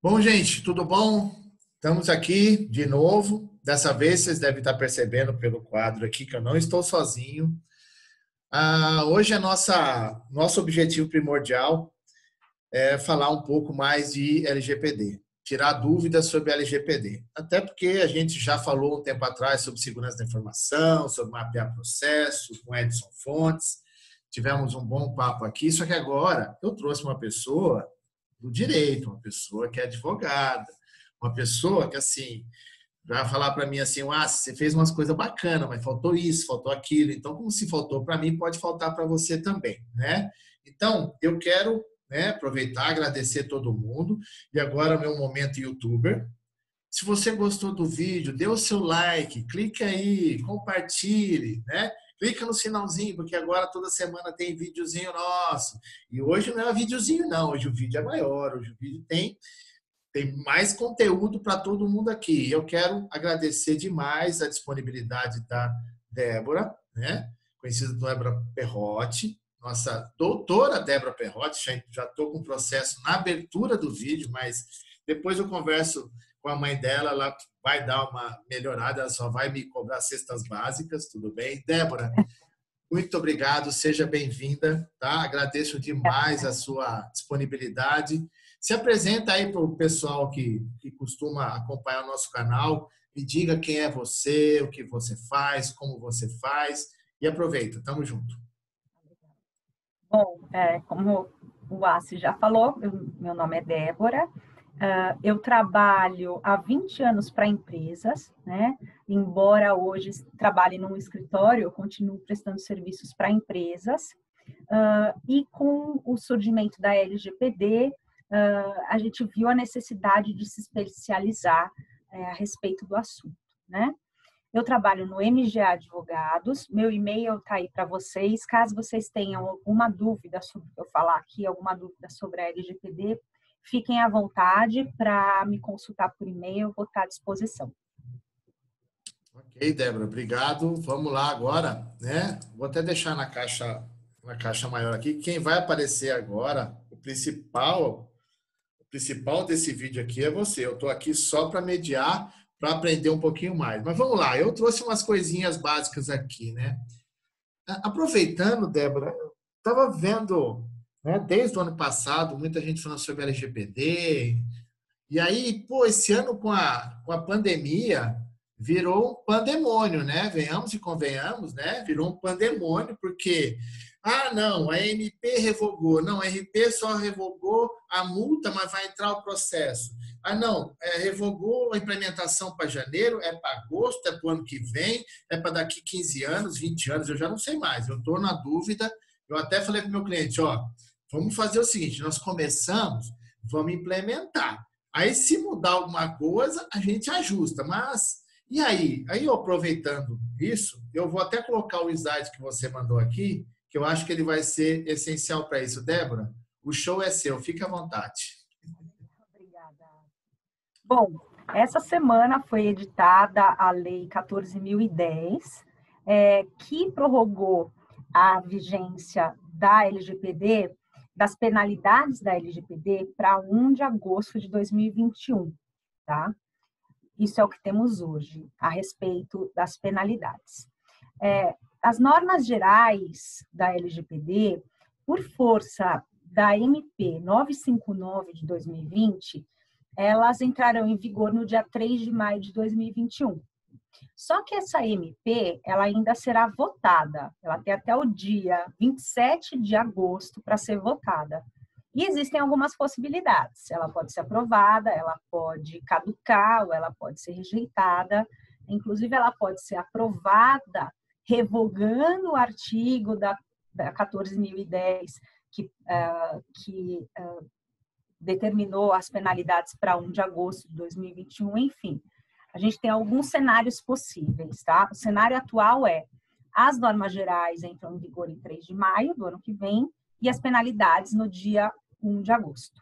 Bom, gente, tudo bom? Estamos aqui de novo. Dessa vez vocês devem estar percebendo pelo quadro aqui que eu não estou sozinho. Hoje nosso objetivo primordial é falar um pouco mais de LGPD, tirar dúvidas sobre LGPD. Até porque a gente já falou um tempo atrás sobre segurança da informação, sobre mapear processo, com Edson Fontes. Tivemos um bom papo aqui, só que agora eu trouxe uma pessoa do direito, uma pessoa que é advogada, uma pessoa que, assim, vai falar para mim assim, você fez umas coisas bacanas, mas faltou isso, faltou aquilo. Então, como se faltou para mim, pode faltar para você também, né? Então, eu quero, né, aproveitar, agradecer todo mundo. E agora, meu momento youtuber. Se você gostou do vídeo, dê o seu like, clique aí, compartilhe, né? Clica no sinalzinho, porque agora toda semana tem videozinho nosso. E hoje não é um videozinho, não. Hoje o vídeo é maior, hoje o vídeo tem mais conteúdo para todo mundo aqui. Eu quero agradecer demais a disponibilidade da Débora, né? Conhecida como Débora Perrotti, nossa doutora Débora Perrotti. Já estou com o processo na abertura do vídeo, mas depois eu converso com a mãe dela, ela vai dar uma melhorada, ela só vai me cobrar cestas básicas, tudo bem? Débora, muito obrigado, seja bem-vinda, tá? Agradeço demais a sua disponibilidade. Se apresenta aí para o pessoal que costuma acompanhar o nosso canal, me diga quem é você, o que você faz, como você faz, e aproveita, tamo junto. Bom, como o Assi já falou, meu nome é Débora, eu trabalho há 20 anos para empresas, né? Embora hoje trabalhe num escritório, eu continuo prestando serviços para empresas, e com o surgimento da LGPD, a gente viu a necessidade de se especializar a respeito do assunto, né? Eu trabalho no MGA Advogados, meu e-mail está aí para vocês. Caso vocês tenham alguma dúvida sobre o que eu falar aqui, alguma dúvida sobre a LGPD, fiquem à vontade para me consultar por e-mail, eu vou estar à disposição. Ok, Débora, obrigado. Vamos lá agora, né? Vou até deixar na caixa maior aqui. Quem vai aparecer agora, o principal desse vídeo aqui é você. Eu estou aqui só para mediar, para aprender um pouquinho mais. Mas vamos lá, eu trouxe umas coisinhas básicas aqui, né? Aproveitando, Débora, eu estava vendo, né, desde o ano passado, muita gente falando sobre LGPD, e aí, pô, esse ano com a pandemia, virou um pandemônio, né? Venhamos e convenhamos, né? Virou um pandemônio, porque, não, a MP revogou. Não, a MP só revogou a multa, mas vai entrar o processo. Não, revogou a implementação para janeiro, é para agosto, é para o ano que vem, é para daqui 15 anos, 20 anos, eu já não sei mais. Eu estou na dúvida. Eu até falei para o meu cliente, vamos fazer o seguinte, nós começamos, vamos implementar. Aí, se mudar alguma coisa, a gente ajusta. Mas, e aí? Aí, aproveitando isso, eu vou até colocar o slide que você mandou aqui, que eu acho que ele vai ser essencial para isso. Débora, o show é seu, fique à vontade. Obrigada. Bom, essa semana foi editada a Lei 14.010, que prorrogou a vigência da LGPD, das penalidades da LGPD, para 1 de agosto de 2021, tá? Isso é o que temos hoje, a respeito das penalidades. As normas gerais da LGPD, por força da MP 959 de 2020, elas entrarão em vigor no dia 3 de maio de 2021. Só que essa MP, ela ainda será votada. Ela tem até o dia 27 de agosto para ser votada. E existem algumas possibilidades. Ela pode ser aprovada, ela pode caducar, ou ela pode ser rejeitada. Inclusive, ela pode ser aprovada revogando o artigo da 14.010, que determinou as penalidades para 1 de agosto de 2021, enfim. A gente tem alguns cenários possíveis, tá? O cenário atual as normas gerais entram em vigor em 3 de maio do ano que vem e as penalidades no dia 1 de agosto,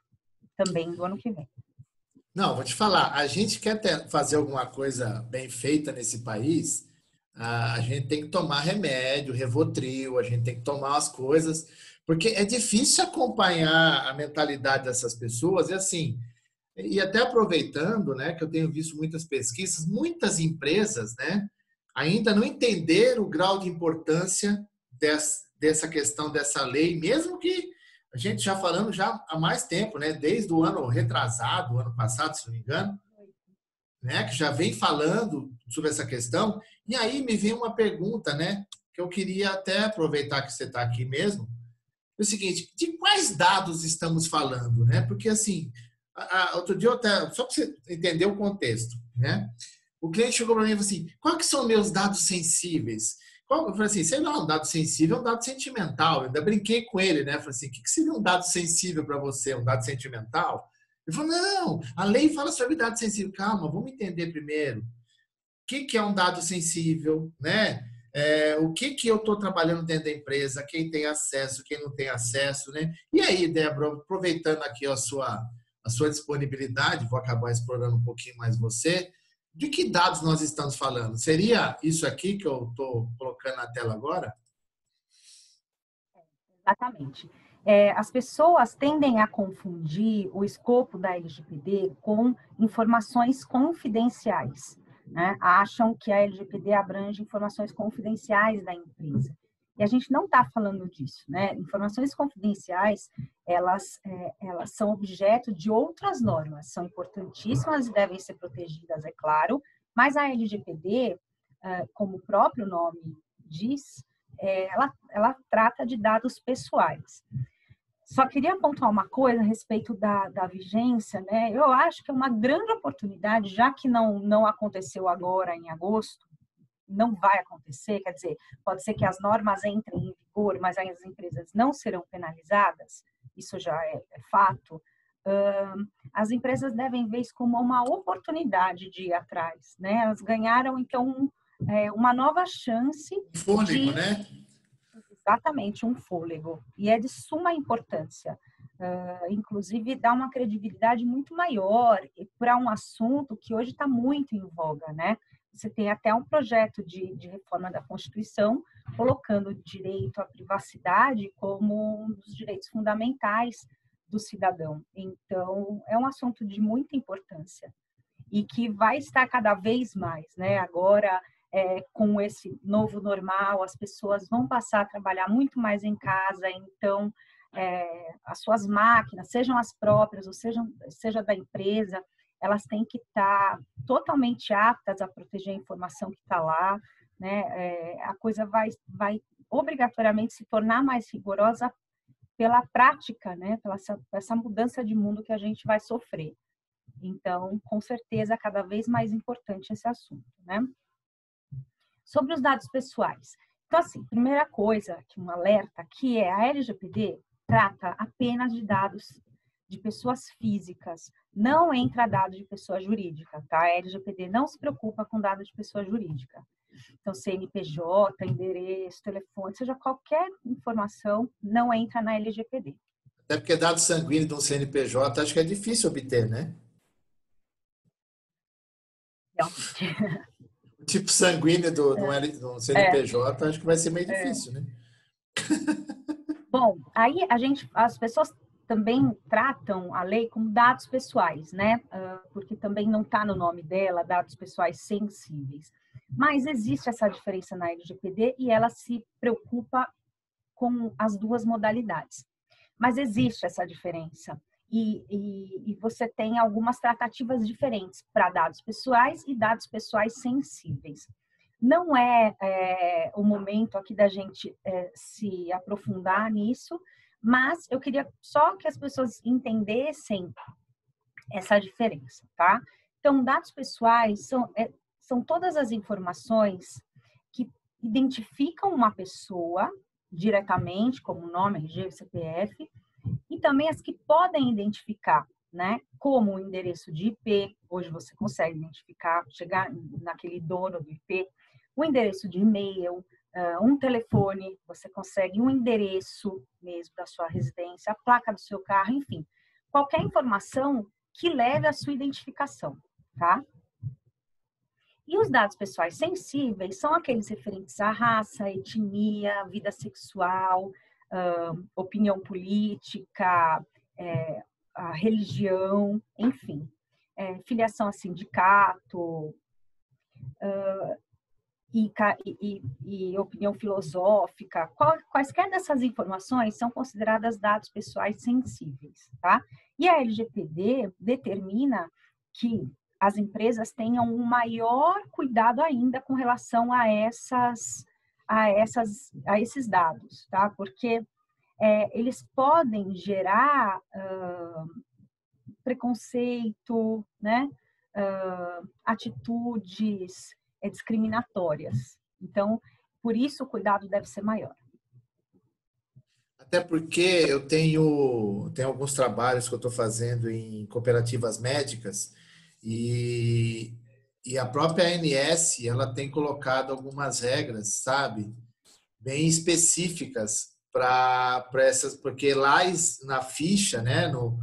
também do ano que vem. Não, vou te falar, a gente quer fazer alguma coisa bem feita nesse país, a gente tem que tomar remédio, Rivotril, a gente tem que tomar as coisas, porque é difícil acompanhar a mentalidade dessas pessoas, e assim, E até aproveitando, né, que eu tenho visto muitas pesquisas, muitas empresas, né, ainda não entenderam o grau de importância dessa questão dessa lei, mesmo que a gente já falando já há mais tempo, né, desde o ano retrasado, ano passado, se não me engano, né, que já vem falando sobre essa questão. E aí me vem uma pergunta, né, que eu queria até aproveitar que você está aqui mesmo. É o seguinte, de quais dados estamos falando, né? Porque assim, outro dia, só para você entender o contexto, né? O cliente chegou para mim e falou assim, quais que são meus dados sensíveis? Eu falei assim, sei lá, um dado sensível é um dado sentimental. Eu ainda brinquei com ele, né? Eu falei assim, o que seria um dado sensível para você? Um dado sentimental? Ele falou, não, a lei fala sobre dado sensível. Calma, vamos entender primeiro. O que é um dado sensível, né? O que eu estou trabalhando dentro da empresa, quem tem acesso, quem não tem acesso, né? E aí, Débora, aproveitando aqui a sua disponibilidade, vou acabar explorando um pouquinho mais você, de que dados nós estamos falando? Seria isso aqui que eu estou colocando na tela agora? Exatamente. As pessoas tendem a confundir o escopo da LGPD com informações confidenciais, né? Acham que a LGPD abrange informações confidenciais da empresa. E a gente não está falando disso, né? Informações confidenciais, elas são objeto de outras normas, são importantíssimas e devem ser protegidas, é claro, mas a LGPD, como o próprio nome diz, ela trata de dados pessoais. Só queria pontuar uma coisa a respeito da vigência, né? Eu acho que é uma grande oportunidade, já que não aconteceu agora em agosto, não vai acontecer, quer dizer, pode ser que as normas entrem em vigor, mas as empresas não serão penalizadas, isso já é fato. As empresas devem ver isso como uma oportunidade de ir atrás, né? Elas ganharam, então, uma nova chance Fôlego, de... né? Exatamente, um fôlego. E é de suma importância. Inclusive, dá uma credibilidade muito maior para um assunto que hoje está muito em voga, né? Você tem até um projeto de reforma da Constituição colocando o direito à privacidade como um dos direitos fundamentais do cidadão. Então, é um assunto de muita importância e que vai estar cada vez mais, né? Agora, com esse novo normal, as pessoas vão passar a trabalhar muito mais em casa, então as suas máquinas, sejam as próprias ou seja da empresa, elas têm que estar totalmente aptas a proteger a informação que está lá, né? A coisa vai obrigatoriamente se tornar mais rigorosa pela prática, né? Pela essa mudança de mundo que a gente vai sofrer. Então, com certeza, cada vez mais importante esse assunto, né? Sobre os dados pessoais. Então, assim, primeira coisa, que um alerta, que é a LGPD trata apenas de dados de pessoas físicas, não entra dado de pessoa jurídica, tá? A LGPD não se preocupa com dado de pessoa jurídica. Então, CNPJ, endereço, telefone, seja qualquer informação, não entra na LGPD. Até porque dado sanguíneo de um CNPJ, acho que é difícil obter, né? Realmente. O tipo sanguíneo do CNPJ, acho que vai ser meio difícil, né? Bom, aí as pessoas também tratam a lei como dados pessoais, né? Porque também não está no nome dela, dados pessoais sensíveis. Mas existe essa diferença na LGPD e ela se preocupa com as duas modalidades. Mas existe essa diferença. E você tem algumas tratativas diferentes para dados pessoais e dados pessoais sensíveis. Não é o momento aqui da gente se aprofundar nisso, mas eu queria só que as pessoas entendessem essa diferença, tá? Então, dados pessoais são todas as informações que identificam uma pessoa diretamente, como nome, RG, CPF, e também as que podem identificar, né? Como o endereço de IP, hoje você consegue identificar, chegar naquele dono do IP, o endereço de e-mail, um telefone, você consegue um endereço mesmo da sua residência, a placa do seu carro, enfim, qualquer informação que leve à sua identificação, tá? E os dados pessoais sensíveis são aqueles referentes à raça, etnia, vida sexual, opinião política, a religião, enfim, filiação a sindicato, e opinião filosófica, quaisquer dessas informações são consideradas dados pessoais sensíveis, tá? E a LGPD determina que as empresas tenham um maior cuidado ainda com relação a esses dados, tá? Porque eles podem gerar preconceito, né? Atitudes discriminatórias. Então, por isso o cuidado deve ser maior. Até porque eu tenho alguns trabalhos que eu estou fazendo em cooperativas médicas e a própria ANS, ela tem colocado algumas regras, sabe, bem específicas para essas, porque lá na ficha, né, no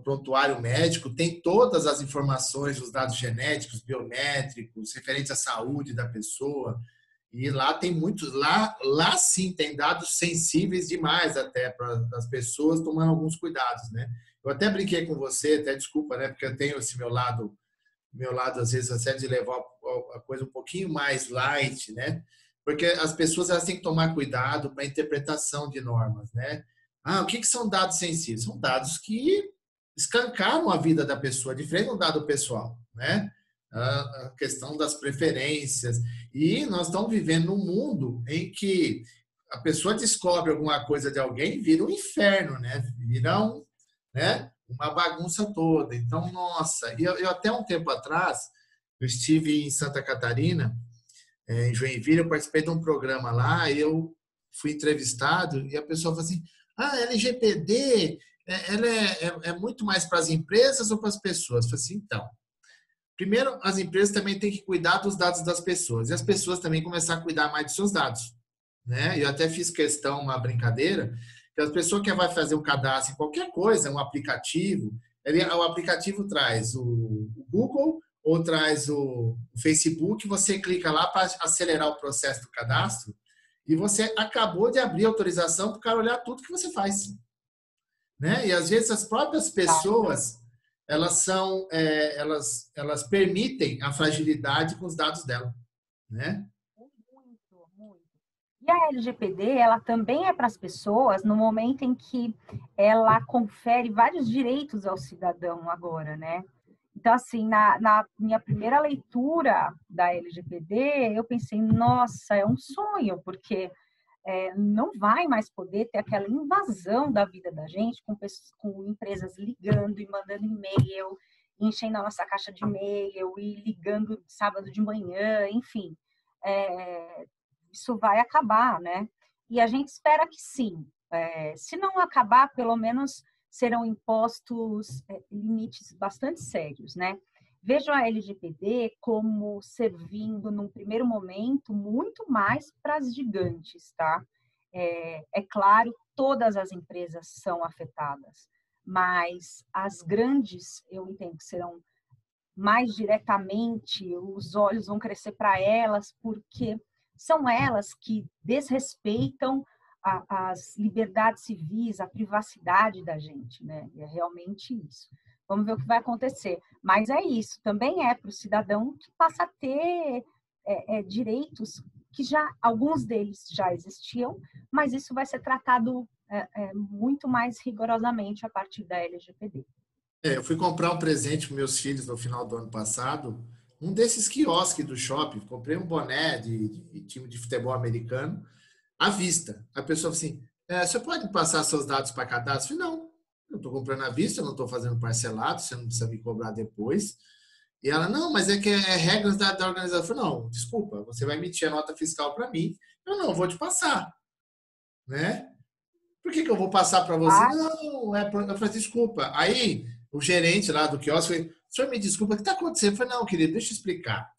prontuário médico, tem todas as informações, os dados genéticos, biométricos, referentes à saúde da pessoa. E lá tem muitos, lá sim tem dados sensíveis demais até para as pessoas tomando alguns cuidados, né? Eu até brinquei com você, até desculpa, né? Porque eu tenho esse meu lado às vezes até de levar a coisa um pouquinho mais light, né? Porque as pessoas elas têm que tomar cuidado para a interpretação de normas, né? O que são dados sensíveis? São dados que escancaram a vida da pessoa, diferente de um dado pessoal, né? A questão das preferências. E nós estamos vivendo num mundo em que a pessoa descobre alguma coisa de alguém e vira um inferno, né? Vira né? Uma bagunça toda. Então, nossa, eu até um tempo atrás, eu estive em Santa Catarina, em Joinville, eu participei de um programa lá, eu fui entrevistado e a pessoa falou assim, LGPD, ela é muito mais para as empresas ou para as pessoas? Eu falei assim, então, primeiro, as empresas também têm que cuidar dos dados das pessoas e as pessoas também começar a cuidar mais dos seus dados, né? Eu até fiz questão, uma brincadeira, que a pessoa que vai fazer um cadastro em qualquer coisa, um aplicativo, o aplicativo traz o Google ou traz o Facebook, você clica lá para acelerar o processo do cadastro e você acabou de abrir autorização para o cara olhar tudo que você faz, né? E às vezes as próprias pessoas elas permitem a fragilidade com os dados dela, né? Muito, muito. E a LGPD, ela também é para as pessoas no momento em que ela confere vários direitos ao cidadão agora, né? Então, assim, na minha primeira leitura da LGPD, eu pensei, nossa, é um sonho, porque não vai mais poder ter aquela invasão da vida da gente com empresas ligando e mandando e-mail, enchendo a nossa caixa de e-mail e ligando sábado de manhã, enfim. Isso vai acabar, né? E a gente espera que sim. Se não acabar, pelo menos serão impostos limites bastante sérios, né? Vejo a LGPD como servindo, num primeiro momento, muito mais para as gigantes, tá? É claro, todas as empresas são afetadas, mas as grandes, eu entendo que serão mais diretamente, os olhos vão crescer para elas, porque são elas que desrespeitam as liberdades civis, a privacidade da gente, né? E é realmente isso. Vamos ver o que vai acontecer. Mas é isso, também é para o cidadão que passa a ter direitos que alguns deles já existiam, mas isso vai ser tratado muito mais rigorosamente a partir da LGPD. Eu fui comprar um presente para meus filhos no final do ano passado, um desses quiosques do shopping. Comprei um boné de time de futebol americano à vista. A pessoa falou assim, você pode passar seus dados para cadastro? Eu falei, não, eu estou comprando à vista, eu não estou fazendo parcelado, você não precisa me cobrar depois. E ela, não, mas é que é regras da organização. Eu falei, não, desculpa, você vai emitir a nota fiscal para mim, eu não vou te passar, né? Por que eu vou passar para você? Não, eu falei, desculpa. Aí o gerente lá do quiosque falou, senhor, me desculpa, o que está acontecendo? Eu falei, não, querido, deixa eu explicar.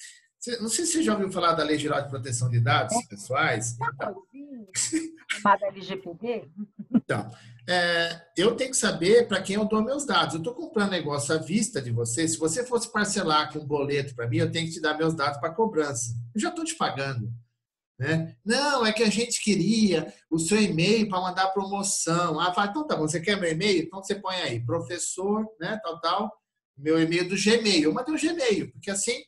Não sei se você já ouviu falar da Lei Geral de Proteção de Dados Pessoais. Chamada LGPD? Então, eu tenho que saber para quem eu dou meus dados. Eu estou comprando negócio à vista de você. Se você fosse parcelar com um boleto para mim, eu tenho que te dar meus dados para cobrança. Eu já estou te pagando, né? Não, é que a gente queria o seu e-mail para mandar promoção. Ah, fala, então tá bom, você quer meu e-mail? Então você põe aí, professor, né, tal, tal, meu e-mail do Gmail. Eu mandei o Gmail, porque assim,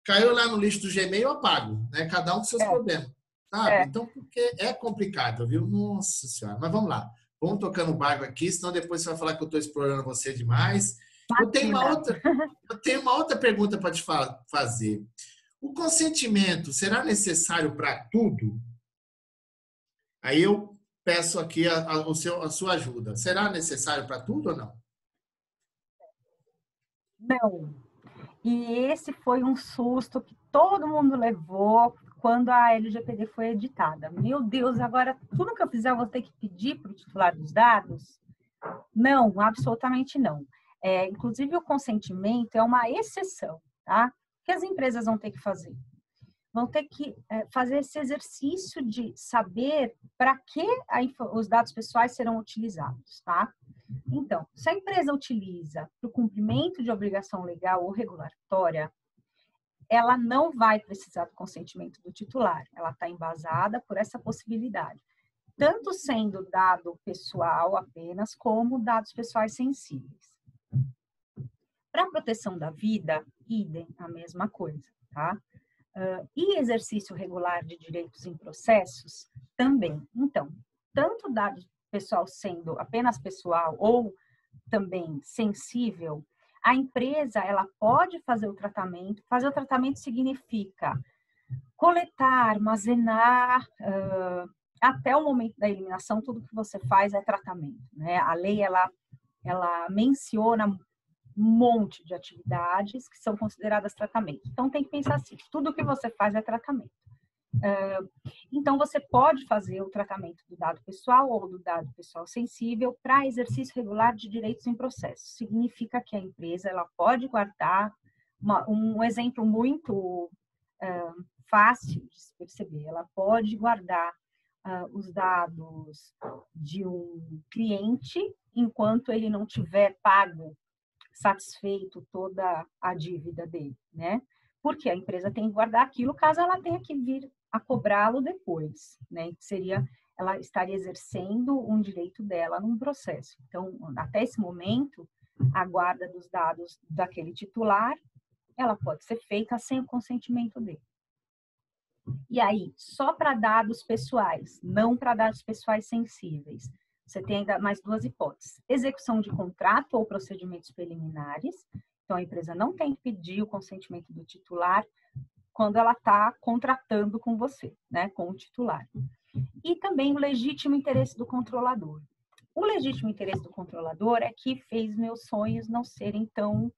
caiu lá no lixo do Gmail, eu apago, né? Cada um com seus problemas, sabe? É, Então, porque é complicado, viu? Nossa Senhora. Mas vamos lá. Vamos tocando o barco aqui, senão depois você vai falar que eu estou explorando você demais. Eu tenho uma imagina. outra, eu tenho uma outra pergunta para te fazer. O consentimento será necessário para tudo? Aí eu peço aqui a sua ajuda. Será necessário para tudo ou não? Não. E esse foi um susto que todo mundo levou quando a LGPD foi editada. Meu Deus, agora tudo que eu fizer eu vou ter que pedir para o titular dos dados? Não, absolutamente não. Inclusive, o consentimento é uma exceção, tá? Que as empresas vão ter que fazer. Vão ter que fazer esse exercício de saber para que os dados pessoais serão utilizados, tá? Então, se a empresa utiliza para o cumprimento de obrigação legal ou regulatória, ela não vai precisar do consentimento do titular. Ela está embasada por essa possibilidade, tanto sendo dado pessoal apenas, como dados pessoais sensíveis. Para a proteção da vida, idem, a mesma coisa, tá? E exercício regular de direitos em processos, também. Então, tanto dado pessoal sendo apenas pessoal ou também sensível, a empresa ela pode fazer o tratamento. Fazer o tratamento significa coletar, armazenar, até o momento da eliminação, tudo que você faz é tratamento, né? A lei ela menciona um monte de atividades que são consideradas tratamento. Então tem que pensar assim, tudo que você faz é tratamento. Então, você pode fazer o tratamento do dado pessoal ou do dado pessoal sensível para exercício regular de direitos em processo. Significa que a empresa ela pode guardar um exemplo muito fácil de se perceber. Ela pode guardar os dados de um cliente enquanto ele não tiver pago, satisfeito toda a dívida dele, né? Porque a empresa tem que guardar aquilo caso ela tenha que vir a cobrá-lo depois, né? Seria, ela estaria exercendo um direito dela num processo. Então, até esse momento, a guarda dos dados daquele titular, ela pode ser feita sem o consentimento dele. E aí, só para dados pessoais, não para dados pessoais sensíveis. Você tem ainda mais duas hipóteses. Execução de contrato ou procedimentos preliminares. Então, a empresa não tem que pedir o consentimento do titular quando ela está contratando com você, né, com o titular. E também o legítimo interesse do controlador. O legítimo interesse do controlador é que fez meus sonhos não serem tão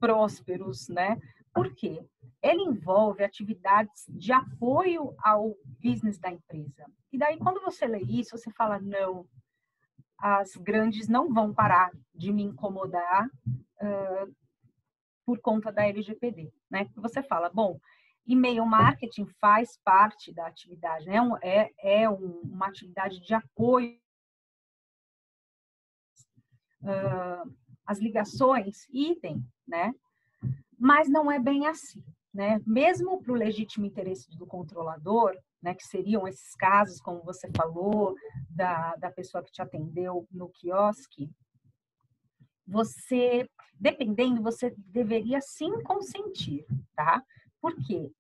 prósperos, né? Por quê? Ele envolve atividades de apoio ao business da empresa. E daí, quando você lê isso, você fala, não, as grandes não vão parar de me incomodar por conta da LGPD, né? Porque você fala, bom, e-mail marketing faz parte da atividade, né? Uma atividade de apoio. As ligações, idem, né? Mas não é bem assim, né? Mesmo para o legítimo interesse do controlador, né, que seriam esses casos, como você falou, da pessoa que te atendeu no quiosque, você, dependendo, você deveria sim consentir, tá? Porque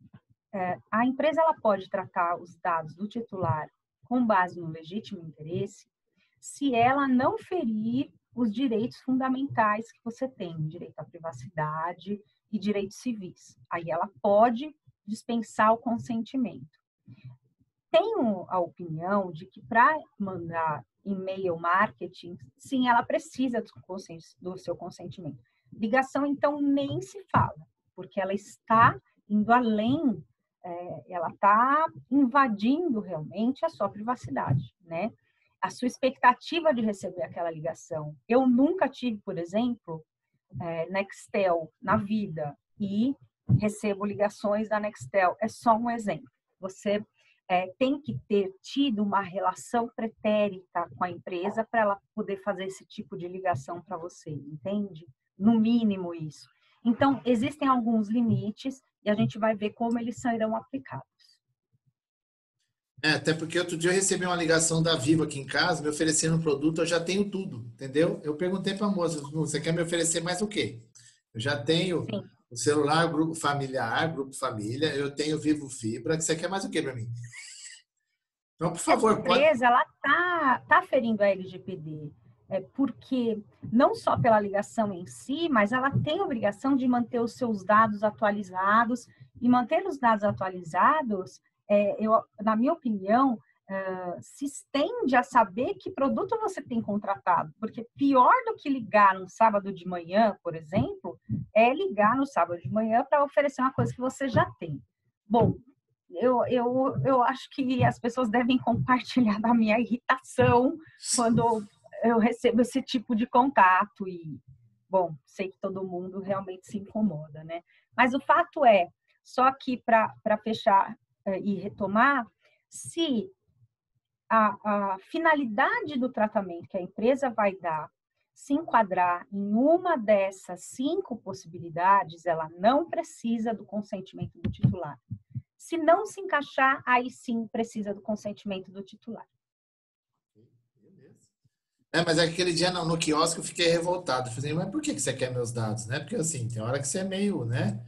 a empresa ela pode tratar os dados do titular com base no legítimo interesse se ela não ferir os direitos fundamentais que você tem, direito à privacidade e direitos civis. Aí ela pode dispensar o consentimento. Tenho a opinião de que para mandar e-mail marketing, sim, ela precisa do seu consentimento. Ligação, então, nem se fala, porque ela está indo além, ela está invadindo realmente a sua privacidade, né? A sua expectativa de receber aquela ligação. Eu nunca tive, por exemplo, Nextel na vida e recebo ligações da Nextel. É só um exemplo. Você tem que ter tido uma relação pretérita com a empresa para ela poder fazer esse tipo de ligação para você, entende? No mínimo isso. Então, existem alguns limites e a gente vai ver como eles serão aplicados. Até porque outro dia eu recebi uma ligação da Vivo aqui em casa, me oferecendo um produto, eu já tenho tudo, entendeu? Eu perguntei para a moça, você quer me oferecer mais o quê? Eu já tenho Sim. o celular, grupo familiar, grupo família, eu tenho Vivo Fibra, você quer mais o quê para mim? Então, por Essa favor, pode... empresa, ela tá ferindo a LGPD, porque não só pela ligação em si, mas ela tem a obrigação de manter os seus dados atualizados, e manter os dados atualizados, na minha opinião, se estende a saber que produto você tem contratado, porque pior do que ligar no sábado de manhã, por exemplo, é ligar no sábado de manhã para oferecer uma coisa que você já tem. Bom, eu acho que as pessoas devem compartilhar da minha irritação quando eu recebo esse tipo de contato e, bom, sei que todo mundo realmente se incomoda, né? Mas o fato é, só aqui para fechar e retomar, se a finalidade do tratamento que a empresa vai dar se enquadrar em uma dessas 5 possibilidades, ela não precisa do consentimento do titular. Se não se encaixar, aí sim precisa do consentimento do titular. Mas aquele dia no quiosque eu fiquei revoltado. Falei, mas por que você quer meus dados, né? Porque assim, tem hora que você é meio, né?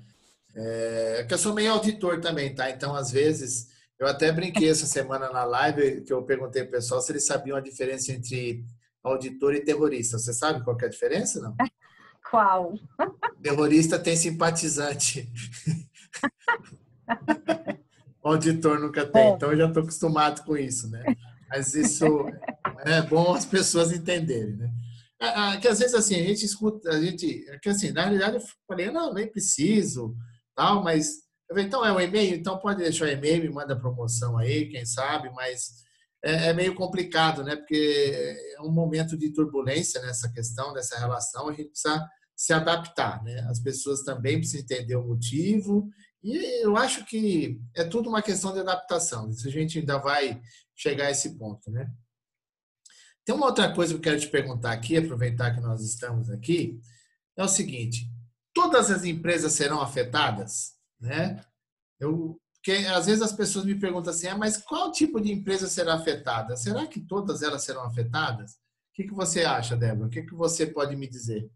É que eu sou meio auditor também, tá? Então, às vezes, eu até brinquei essa semana na live que eu perguntei pro pessoal se eles sabiam a diferença entre auditor e terrorista. Você sabe qual que é a diferença, não? Qual? Terrorista tem simpatizante. O auditor nunca tem. Bom, Então, eu já estou acostumado com isso, né? Mas isso é bom as pessoas entenderem, né? Que às vezes assim a gente escuta, a gente, que assim, na realidade eu falei, não, nem preciso, tal, mas eu falei, então é um e-mail, então pode deixar o e-mail, me manda promoção aí, quem sabe, mas é meio complicado, né? Porque é um momento de turbulência nessa questão, nessa relação, a gente precisa se adaptar, né? As pessoas também precisam entender o motivo, e eu acho que é tudo uma questão de adaptação. Isso a gente ainda vai chegar a esse ponto, né? Tem uma outra coisa que eu quero te perguntar aqui, aproveitar que nós estamos aqui, é o seguinte: todas as empresas serão afetadas, né? Porque às vezes as pessoas me perguntam assim, mas qual tipo de empresa será afetada? Será que todas elas serão afetadas? O que você acha, Débora? O que você pode me dizer?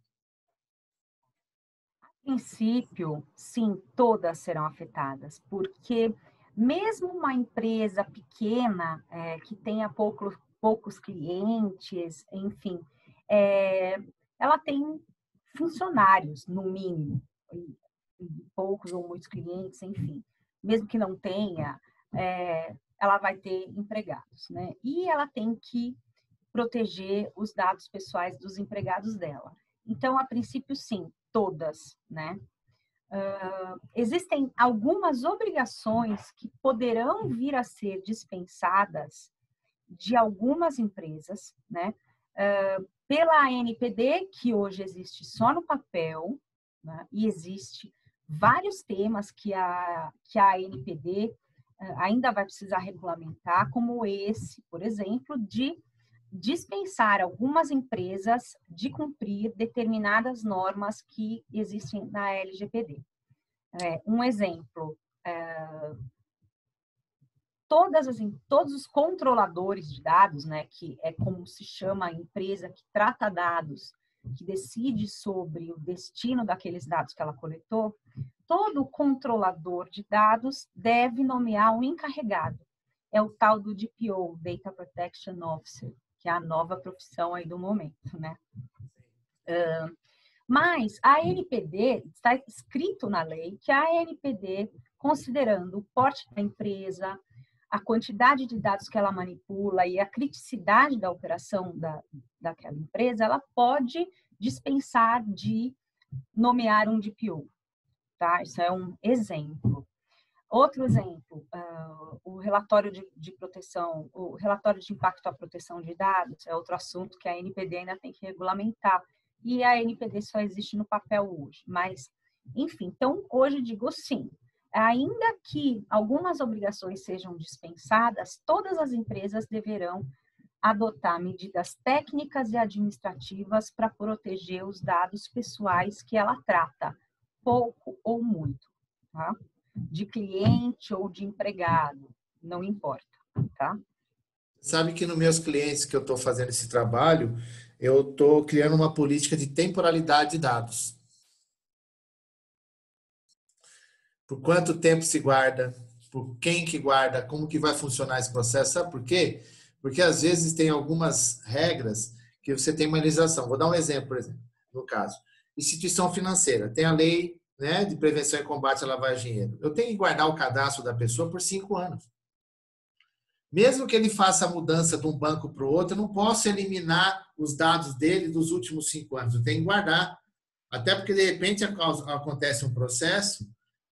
princípio, sim, todas serão afetadas, porque mesmo uma empresa pequena, que tenha poucos clientes, enfim, é, ela tem funcionários, no mínimo, e poucos ou muitos clientes, enfim. Mesmo que não tenha, ela vai ter empregados, né? E ela tem que proteger os dados pessoais dos empregados dela. Então, a princípio, sim, todas, né? Existem algumas obrigações que poderão vir a ser dispensadas de algumas empresas, né? Pela ANPD, que hoje existe só no papel, né? E existe vários temas que a ANPD ainda vai precisar regulamentar, como esse, por exemplo, de dispensar algumas empresas de cumprir determinadas normas que existem na LGPD. Um exemplo, todos os controladores de dados, né, que é como se chama a empresa que trata dados, que decide sobre o destino daqueles dados que ela coletou, todo controlador de dados deve nomear um encarregado. É o tal do DPO, Data Protection Officer, que é a nova profissão aí do momento, né? Mas a ANPD, está escrito na lei que a ANPD, considerando o porte da empresa, a quantidade de dados que ela manipula e a criticidade da operação daquela empresa, ela pode dispensar de nomear um DPO, tá? Isso é um exemplo. Outro exemplo, o relatório de proteção, o relatório de impacto à proteção de dados é outro assunto que a ANPD ainda tem que regulamentar. E a ANPD só existe no papel hoje. Mas, enfim, então, hoje digo sim. Ainda que algumas obrigações sejam dispensadas, todas as empresas deverão adotar medidas técnicas e administrativas para proteger os dados pessoais que ela trata, pouco ou muito, tá? De cliente ou de empregado, não importa, tá? Sabe que nos meus clientes que eu estou fazendo esse trabalho, eu estou criando uma política de temporalidade de dados. Por quanto tempo se guarda, por quem que guarda, como que vai funcionar esse processo, sabe por quê? Porque às vezes tem algumas regras que você tem uma legislação. Vou dar um exemplo, por exemplo, no caso. Instituição financeira, tem a lei, né, de prevenção e combate à lavagem de dinheiro. Eu tenho que guardar o cadastro da pessoa por 5 anos. Mesmo que ele faça a mudança de um banco para o outro, eu não posso eliminar os dados dele dos últimos 5 anos. Eu tenho que guardar. Até porque, de repente, acontece um processo,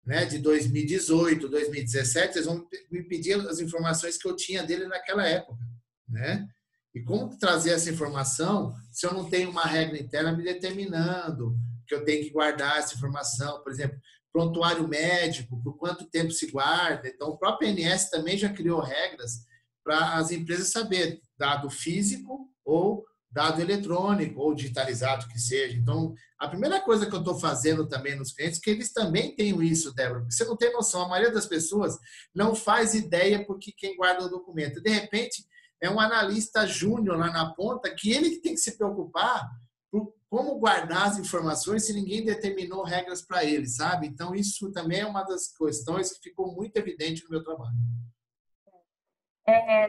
né, de 2018, 2017, eles vão me pedir as informações que eu tinha dele naquela época. Né? E como trazer essa informação se eu não tenho uma regra interna me determinando que eu tenho que guardar essa informação? Por exemplo, prontuário médico, por quanto tempo se guarda. Então, o próprio INSS também já criou regras para as empresas saber dado físico ou dado eletrônico ou digitalizado que seja. Então, a primeira coisa que eu estou fazendo também nos clientes é que eles também tenham isso, Débora, porque você não tem noção, a maioria das pessoas não faz ideia porque quem guarda o documento. De repente, é um analista júnior lá na ponta que ele que tem que se preocupar por como guardar as informações se ninguém determinou regras para ele, sabe? Então, isso também é uma das questões que ficou muito evidente no meu trabalho.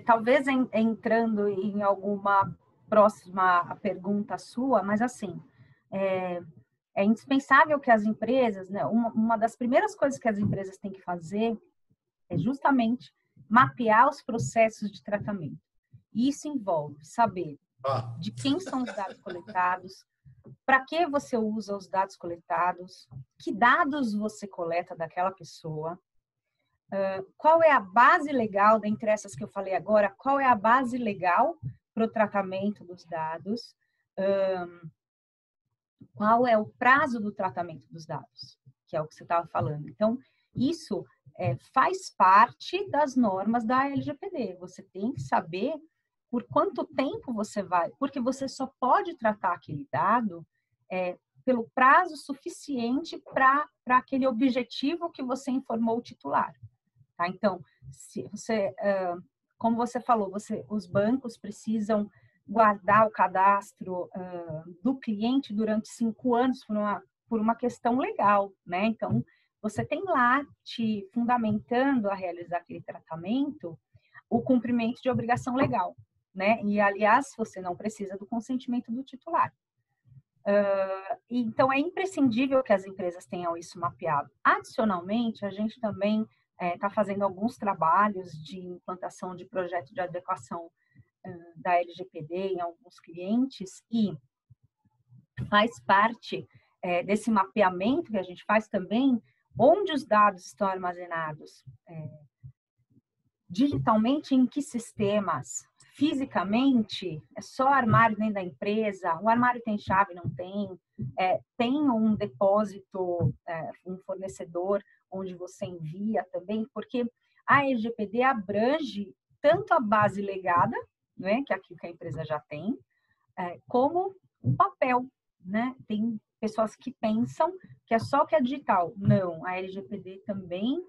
Talvez entrando em alguma próxima pergunta sua, mas assim, é indispensável que as empresas, né, uma das primeiras coisas que as empresas têm que fazer é justamente mapear os processos de tratamento. Isso envolve saber de quem são os dados coletados, para que você usa os dados coletados, que dados você coleta daquela pessoa, qual é a base legal, dentre essas que eu falei agora, qual é a base legal para o tratamento dos dados, qual é o prazo do tratamento dos dados, que é o que você estava falando. Então, isso faz parte das normas da LGPD. Você tem que saber por quanto tempo você vai, porque você só pode tratar aquele dado pelo prazo suficiente para aquele objetivo que você informou o titular. Tá? Então, se você, como você falou, os bancos precisam guardar o cadastro do cliente durante 5 anos por uma questão legal, né? Então, você tem lá te fundamentando a realizar aquele tratamento o cumprimento de obrigação legal, né? E, aliás, você não precisa do consentimento do titular. Então, é imprescindível que as empresas tenham isso mapeado. Adicionalmente, a gente também está fazendo alguns trabalhos de implantação de projeto de adequação da LGPD em alguns clientes e faz parte desse mapeamento que a gente faz também, onde os dados estão armazenados, digitalmente em que sistemas, fisicamente, é só armário dentro da empresa, o armário tem chave, não tem, tem um depósito, um fornecedor onde você envia também, porque a LGPD abrange tanto a base legada, né, que é aquilo que a empresa já tem, como o papel, né? Tem pessoas que pensam que é só que é digital. Não, a LGPD também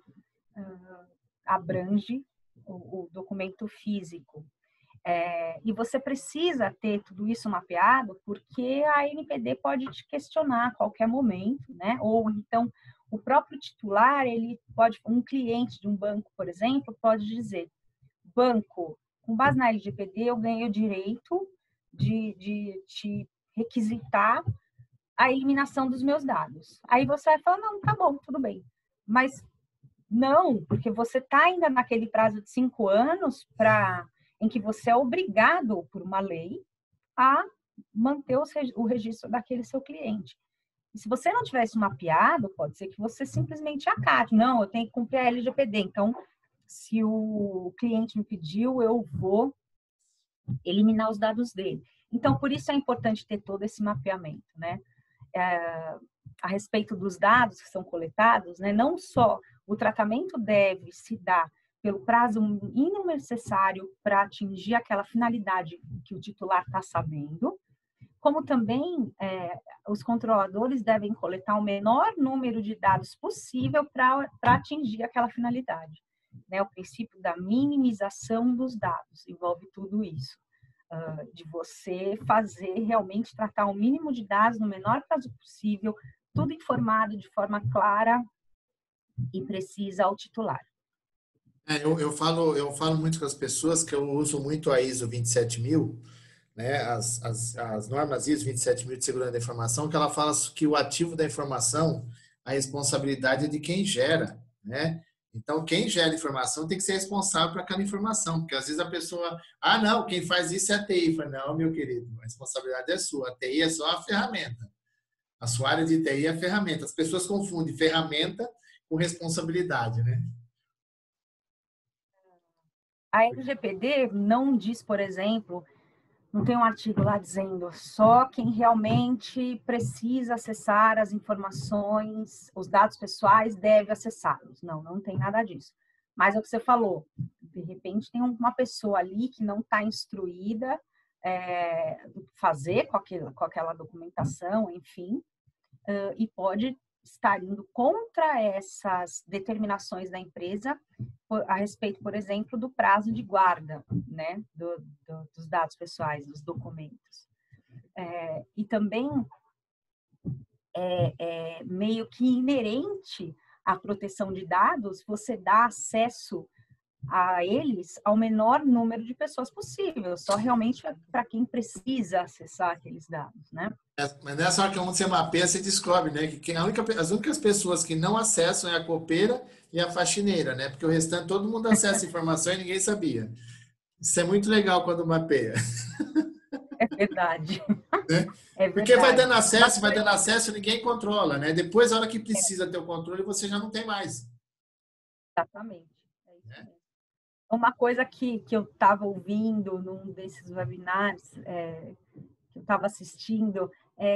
abrange o documento físico. E você precisa ter tudo isso mapeado, porque a NPD pode te questionar a qualquer momento, né? Ou então o próprio titular, um cliente de um banco, por exemplo, pode dizer: banco, com base na LGPD, eu ganhei o direito de te requisitar a eliminação dos meus dados. Aí você vai falar: não, tá bom, tudo bem. Mas não, porque você está ainda naquele prazo de 5 anos em que você é obrigado, por uma lei, a manter o registro daquele seu cliente. E se você não tivesse mapeado, pode ser que você simplesmente acate. Não, eu tenho que cumprir a LGPD. Então, se o cliente me pediu, eu vou eliminar os dados dele. Então, por isso é importante ter todo esse mapeamento, né? A respeito dos dados que são coletados, né? Não só o tratamento deve se dar pelo prazo mínimo necessário para atingir aquela finalidade que o titular está sabendo, como também os controladores devem coletar o menor número de dados possível para atingir aquela finalidade. Né? O princípio da minimização dos dados envolve tudo isso, de você fazer realmente tratar o mínimo de dados no menor prazo possível, tudo informado de forma clara e precisa ao titular. Eu falo muito com as pessoas que eu uso muito a ISO 27000, né, as normas ISO 27000 de segurança da informação, que ela fala que o ativo da informação, a responsabilidade é de quem gera, né? Então, quem gera informação tem que ser responsável por aquela informação, porque às vezes a pessoa, não, quem faz isso é a TI. Fala, não, meu querido, a responsabilidade é sua, a TI é só a ferramenta. A sua área de TI é a ferramenta. As pessoas confundem ferramenta com responsabilidade, né? A LGPD não diz, por exemplo, não tem um artigo lá dizendo só quem realmente precisa acessar as informações, os dados pessoais deve acessá-los. Não, não tem nada disso. Mas é o que você falou, de repente tem uma pessoa ali que não está instruída fazer com aquela documentação, enfim, e pode estar indo contra essas determinações da empresa a respeito, por exemplo, do prazo de guarda, né, dos dados pessoais, dos documentos. E também é meio que inerente à proteção de dados você dá acesso a eles ao menor número de pessoas possível, só realmente para quem precisa acessar aqueles dados, né? Mas nessa hora que você mapeia, você descobre, né, que as únicas pessoas que não acessam é a copeira e a faxineira, né? Porque o restante todo mundo acessa informação e ninguém sabia. Isso é muito legal quando mapeia. É verdade. Né? É Porque verdade. vai dando acesso, ninguém controla, né? Depois, a hora que precisa ter o controle, você já não tem mais. Exatamente. É isso mesmo. Uma coisa que eu estava ouvindo num desses webinars que eu estava assistindo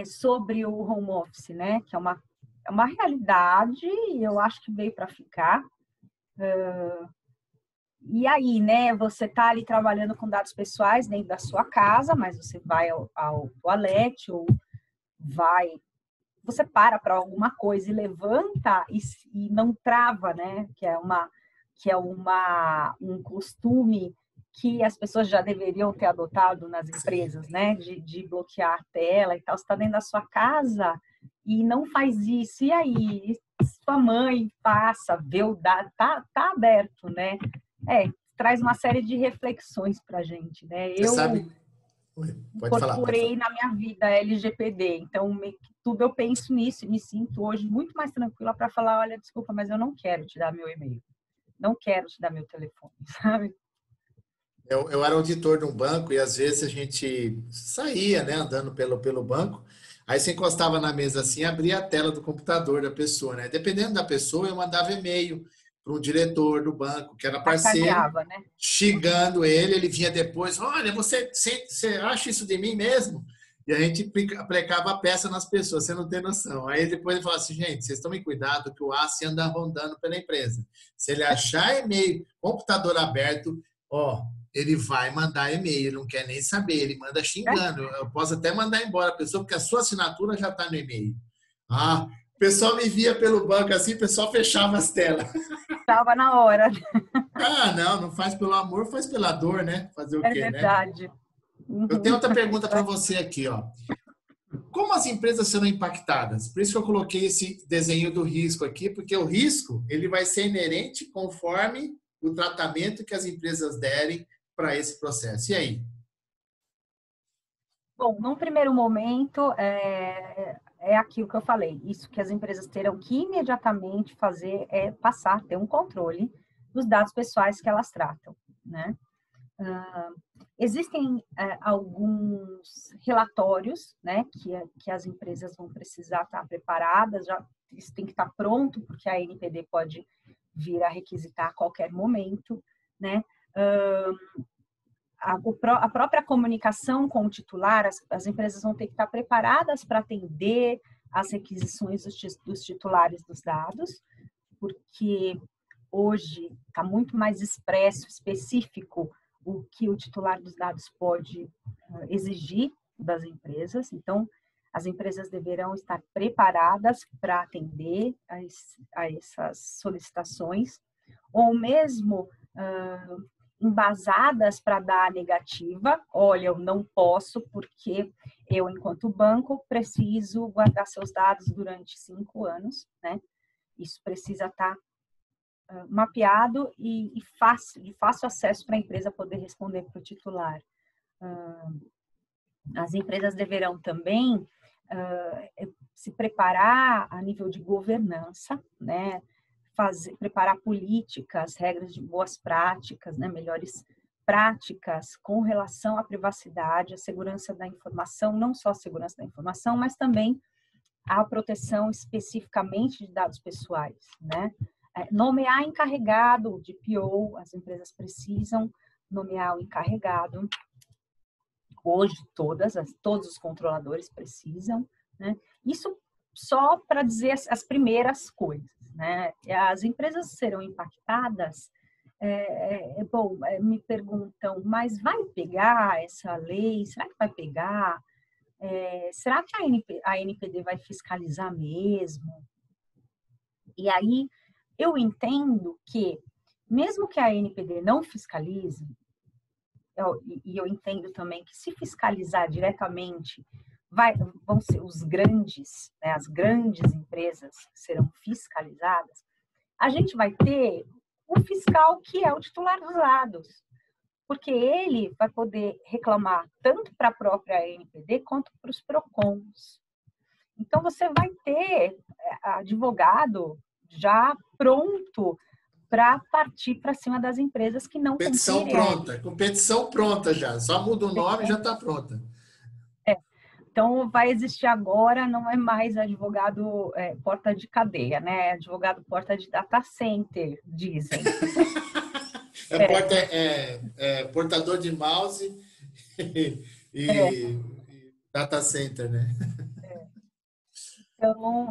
sobre o home office, né? Que é uma realidade e eu acho que veio para ficar. E aí, né? Você está ali trabalhando com dados pessoais dentro da sua casa, mas você vai ao toalete ou você para alguma coisa e levanta e não trava, né? Que é um costume que as pessoas já deveriam ter adotado nas empresas, né? De bloquear a tela e tal. Você está dentro da sua casa e não faz isso. E aí, sua mãe passa, vê o dado, tá aberto, né? Traz uma série de reflexões para a gente, né? Você sabe... Pode falar, pode falar. Incorporei na minha vida LGPD, então tudo eu penso nisso e me sinto hoje muito mais tranquila para falar, olha, desculpa, mas eu não quero te dar meu e-mail, não quero te dar meu telefone, sabe? Eu era auditor de um banco e às vezes a gente saía, né, andando pelo banco, aí você encostava na mesa assim, abria a tela do computador da pessoa, né? Dependendo da pessoa, eu mandava e-mail para um diretor do banco, que era parceiro, Sacaneava, né? xingando ele vinha depois, olha, você acha isso de mim mesmo? E a gente aplicava a peça nas pessoas, você não tem noção. Aí depois ele falava assim, gente, vocês tomem cuidado que o ACE anda rondando pela empresa. Se ele achar e-mail, computador aberto, ele vai mandar e-mail, ele não quer nem saber, ele manda xingando. Eu posso até mandar embora a pessoa, porque a sua assinatura já está no e-mail. O pessoal me via pelo banco assim, o pessoal fechava as telas. Estava na hora. Não faz pelo amor, faz pela dor, né? Fazer o É quê, né? verdade. Eu tenho outra pergunta para você aqui, ó. Como as empresas serão impactadas? Por isso que eu coloquei esse desenho do risco aqui, porque o risco ele vai ser inerente conforme o tratamento que as empresas derem para esse processo. E aí? Bom, num primeiro momento, é aquilo que eu falei. Isso que as empresas terão que imediatamente fazer é passar a ter um controle dos dados pessoais que elas tratam, né? Existem alguns relatórios, né, que as empresas vão precisar estar preparadas, já isso tem que estar pronto, porque a NPD pode vir a requisitar a qualquer momento, né? A própria comunicação com o titular, as empresas vão ter que estar preparadas para atender às requisições dos titulares dos dados, porque hoje está muito mais expresso, específico, o que o titular dos dados pode exigir das empresas. Então, As empresas deverão estar preparadas para atender a essas solicitações, ou mesmo embasadas para dar a negativa. Olha, eu não posso porque eu, enquanto banco, preciso guardar seus dados durante 5 anos, né? Isso precisa estar mapeado e de fácil acesso para a empresa poder responder para o titular. As empresas deverão também se preparar a nível de governança, né? Preparar políticas, regras de boas práticas, né? Melhores práticas com relação à privacidade, à segurança da informação, não só a segurança da informação, mas também a proteção especificamente de dados pessoais, né? Nomear encarregado de PO, as empresas precisam nomear o encarregado. Hoje, todos os controladores precisam, né? Isso só para dizer as primeiras coisas, né? As empresas serão impactadas. Me perguntam, mas vai pegar essa lei? Será que vai pegar? Será que a NPD vai fiscalizar mesmo? E aí, eu entendo que, mesmo que a NPD não fiscalize, eu entendo também que se fiscalizar diretamente, vão ser os grandes, né, as grandes empresas que serão fiscalizadas, a gente vai ter o fiscal que é o titular dos dados, porque ele vai poder reclamar tanto para a própria NPD quanto para os PROCONs. Então, você vai ter advogado já pronto para partir para cima das empresas que não Competição pronta, competição pronta já. Só muda o nome e já está pronta. Então, vai existir agora, não é mais advogado porta de cadeia, né? Advogado porta de data center, dizem. Portador de mouse e data center, né?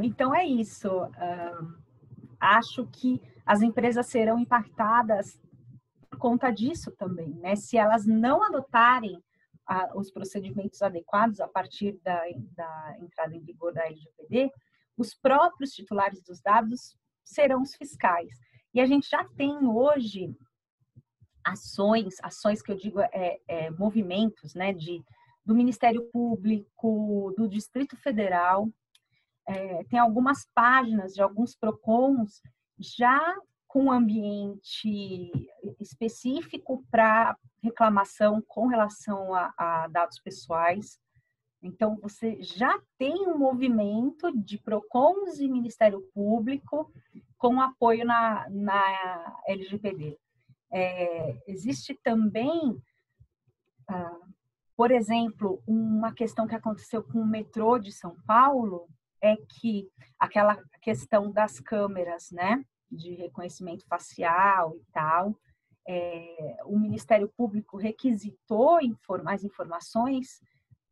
Então é isso. Acho que as empresas serão impactadas por conta disso também, né? Se elas não adotarem os procedimentos adequados a partir da entrada em vigor da LGPD, os próprios titulares dos dados serão os fiscais. E a gente já tem hoje ações que eu digo movimentos, né? Do Ministério Público, do Distrito Federal. Tem algumas páginas de alguns PROCONs já com ambiente específico para reclamação com relação a dados pessoais. Então, você já tem um movimento de PROCONs e Ministério Público com apoio na LGPD. Existe também, por exemplo, uma questão que aconteceu com o metrô de São Paulo, é que aquela questão das câmeras, né, de reconhecimento facial e tal, o Ministério Público requisitou mais informações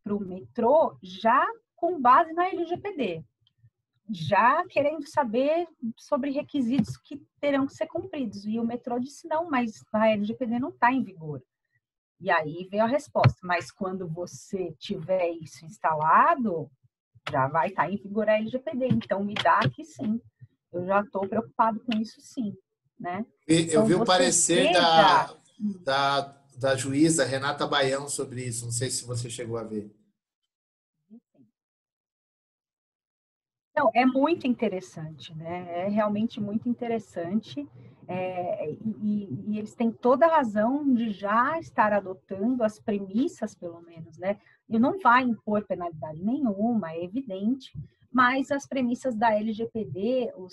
para o metrô já com base na LGPD, já querendo saber sobre requisitos que terão que ser cumpridos. E o metrô disse, não, mas a LGPD não está em vigor. E aí veio a resposta, mas quando você tiver isso instalado, já vai estar em vigor a LGPD, então me dá que sim. Eu já estou preocupado com isso sim, né? Eu vi o parecer da juíza Renata Baião sobre isso, não sei se você chegou a ver. Não, é muito interessante, né? É realmente muito interessante. E eles têm toda a razão de já estar adotando as premissas, pelo menos, né? E não vai impor penalidade nenhuma, é evidente, mas as premissas da LGPD, o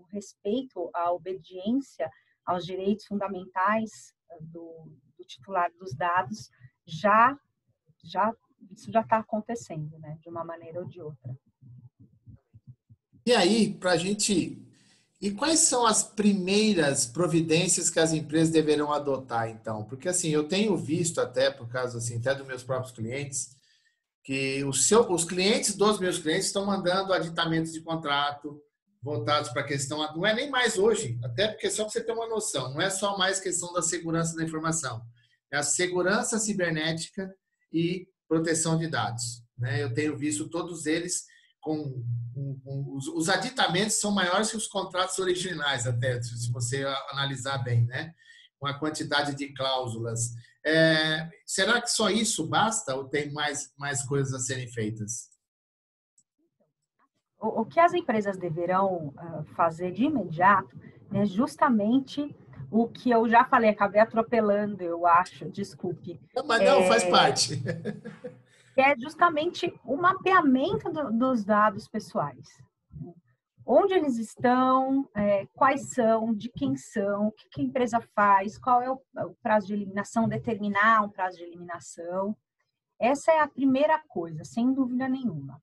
respeito à obediência aos direitos fundamentais do titular dos dados, isso já está acontecendo, né? De uma maneira ou de outra. E aí, para a gente... E quais são as primeiras providências que as empresas deverão adotar, então? Porque, assim, eu tenho visto até, por causa, assim, até dos meus próprios clientes, que os clientes dos meus clientes estão mandando aditamentos de contrato voltados para a questão... Não é nem mais hoje, até porque só para você ter uma noção, não é só mais questão da segurança da informação. É a segurança cibernética e proteção de dados. né? Eu tenho visto todos eles os aditamentos são maiores que os contratos originais, até, se você analisar bem, né? Com a quantidade de cláusulas. Será que só isso basta ou tem mais coisas a serem feitas? O que as empresas deverão fazer de imediato é justamente o que eu já falei, acabei atropelando, eu acho, desculpe. Mas não, faz parte. É justamente o mapeamento dos dados pessoais. Onde eles estão, quais são, de quem são, o que a empresa faz, qual é o prazo de eliminação, determinar um prazo de eliminação. Essa é a primeira coisa, sem dúvida nenhuma.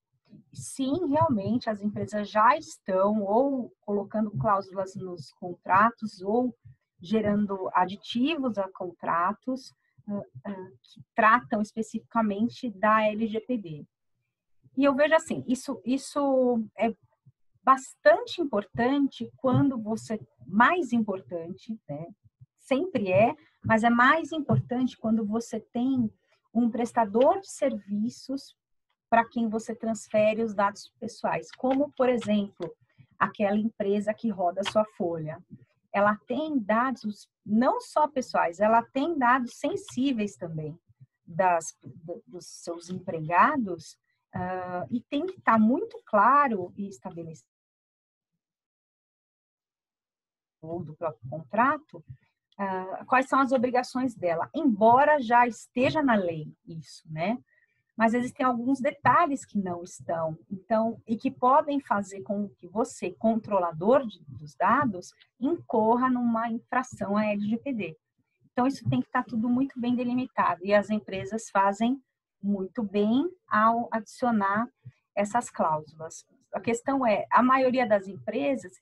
Sim, realmente, as empresas já estão ou colocando cláusulas nos contratos ou gerando aditivos a contratos que tratam especificamente da LGPD. E eu vejo assim, isso é bastante importante quando você, mais importante, né? Sempre mas é mais importante quando você tem um prestador de serviços para quem você transfere os dados pessoais, como, por exemplo, aquela empresa que roda a sua folha. Ela tem dados não só pessoais, ela tem dados sensíveis também dos seus empregados, e tem que estar muito claro e estabelecido ou do próprio contrato, quais são as obrigações dela, embora já esteja na lei isso, né? Mas existem alguns detalhes que não estão, então, e que podem fazer com que você, controlador dos dados, incorra numa infração à LGPD. Então, isso tem que estar tudo muito bem delimitado, e as empresas fazem muito bem ao adicionar essas cláusulas. A questão é, a maioria das empresas,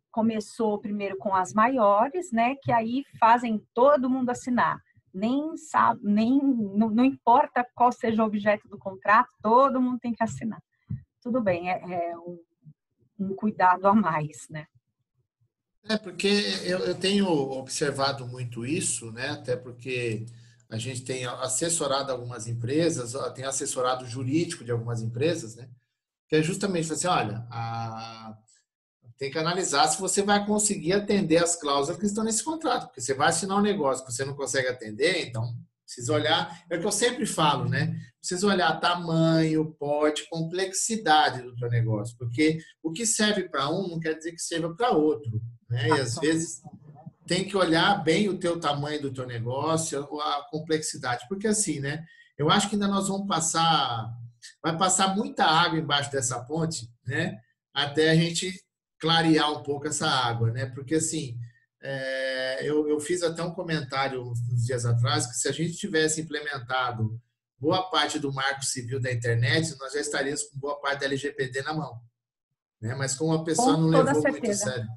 começou primeiro com as maiores, né, que aí fazem todo mundo assinar. Não importa qual seja o objeto do contrato, todo mundo tem que assinar. Tudo bem, é um cuidado a mais, né? Porque eu tenho observado muito isso, né? Até porque a gente tem assessorado algumas empresas, tem assessorado o jurídico de algumas empresas, né? Que é justamente assim, olha, tem que analisar se você vai conseguir atender as cláusulas que estão nesse contrato, porque você vai assinar um negócio que você não consegue atender, então precisa olhar, é o que eu sempre falo, né? Precisa olhar tamanho, porte, complexidade do teu negócio, porque o que serve para um não quer dizer que serva para outro, né? E às vezes tem que olhar bem o teu tamanho do teu negócio, a complexidade, porque assim, né? Eu acho que ainda nós vai passar muita água embaixo dessa ponte, né? Até a gente clarear um pouco essa água, né? Porque assim, eu fiz até um comentário uns dias atrás que se a gente tivesse implementado boa parte do Marco Civil da internet, nós já estaríamos com boa parte da LGPD na mão, né? Mas como a pessoa não levou muito a sério,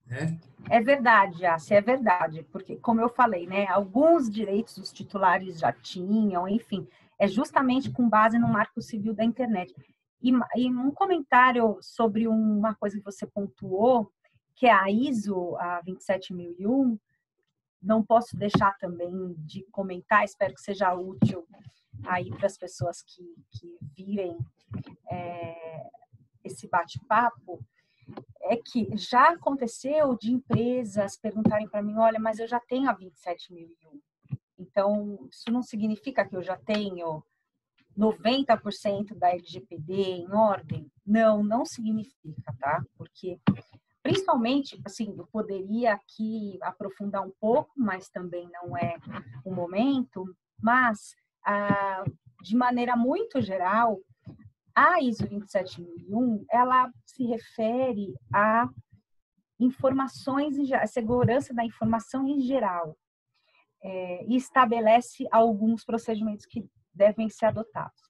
né? É verdade, Jassi, é verdade, porque como eu falei, né, alguns direitos os titulares já tinham, enfim, é justamente com base no Marco Civil da internet. E um comentário sobre uma coisa que você pontuou, que é a ISO, a 27001, não posso deixar também de comentar, espero que seja útil aí para as pessoas que virem esse bate-papo, é que já aconteceu de empresas perguntarem para mim, olha, mas eu já tenho a 27001, então isso não significa que eu já tenho 90% da LGPD em ordem? Não significa, tá? Porque, principalmente, assim, eu poderia aqui aprofundar um pouco, mas também não é o momento, mas, de maneira muito geral, a ISO 27001, ela se refere a informações, a segurança da informação em geral, e estabelece alguns procedimentos que devem ser adotados.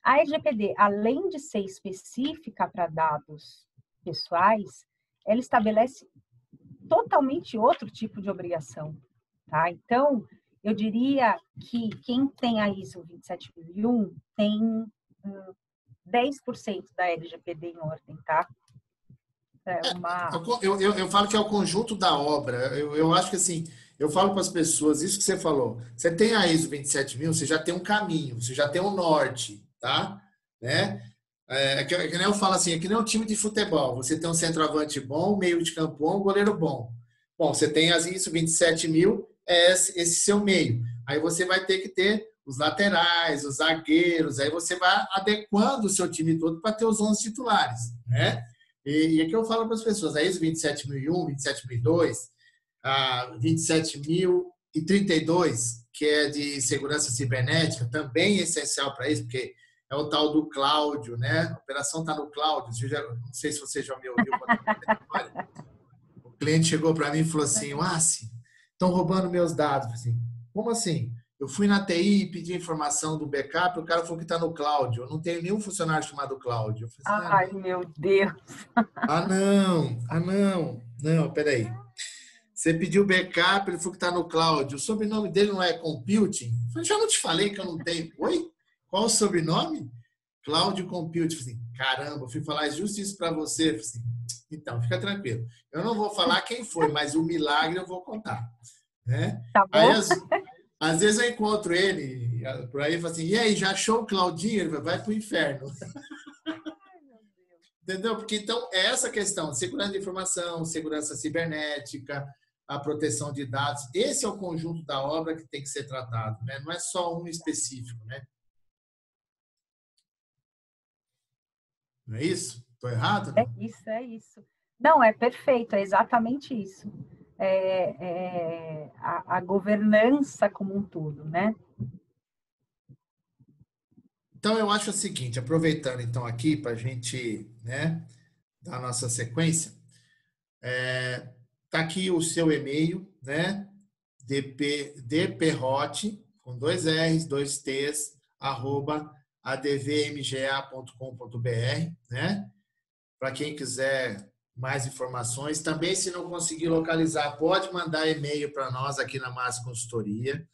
A LGPD, além de ser específica para dados pessoais, ela estabelece totalmente outro tipo de obrigação, tá? Então, eu diria que quem tem a ISO 27001 tem 10% da LGPD em ordem, tá? Eu falo que é o conjunto da obra. Eu acho que assim, Eu falo para as pessoas, isso que você falou, você tem a ISO 27000, você já tem um caminho, você já tem um norte, tá? Né? É que nem eu falo assim, é que nem um time de futebol. Você tem um centroavante bom, meio de campo bom, um goleiro bom. Bom, você tem as ISO 27000, é esse seu meio. Aí você vai ter que ter os laterais, os zagueiros, aí você vai adequando o seu time todo para ter os 11 titulares, né? E aqui eu falo para as pessoas, a ISO 27001, 27002, a 27032, que é de segurança cibernética, também é essencial para isso, porque é o tal do Cláudio, né? A operação está no Cláudio. Não sei se você já me ouviu contando essa história. O cliente chegou para mim e falou assim, estão roubando meus dados. Eu falei assim, como assim? Eu fui na TI e pedi informação do backup, o cara falou que está no Cláudio. Eu não tenho nenhum funcionário chamado Cláudio. Eu falei assim, Ai, meu Deus. não, peraí. Você pediu backup, ele falou que está no cloud. O sobrenome dele não é Computing? Eu falei, já não te falei que eu não tenho. Oi? Qual o sobrenome? Cloud Computing. Eu falei assim, caramba, eu fui falar justo isso para você. Eu falei assim, então, fica tranquilo. Eu não vou falar quem foi, mas o milagre eu vou contar. Né? Tá Aí, bom? às vezes eu encontro ele por aí e falo assim, e aí, já achou o Claudinho? Ele vai pro inferno. Entendeu? Porque então é essa questão, segurança de informação, segurança cibernética, a proteção de dados, esse é o conjunto da obra que tem que ser tratado, né? Não é só um específico, né? Não é isso? Estou errado, É não? isso, é isso. Não, é perfeito, é exatamente isso. A governança como um todo, né? Então, eu acho o seguinte, aproveitando então aqui para a gente, né, dar a nossa sequência, tá aqui o seu e-mail, né? dprot, com dois R's, dois T's, arroba advmga.com.br, né? Para quem quiser mais informações. Também, se não conseguir localizar, pode mandar e-mail para nós aqui na Márcia Consultoria.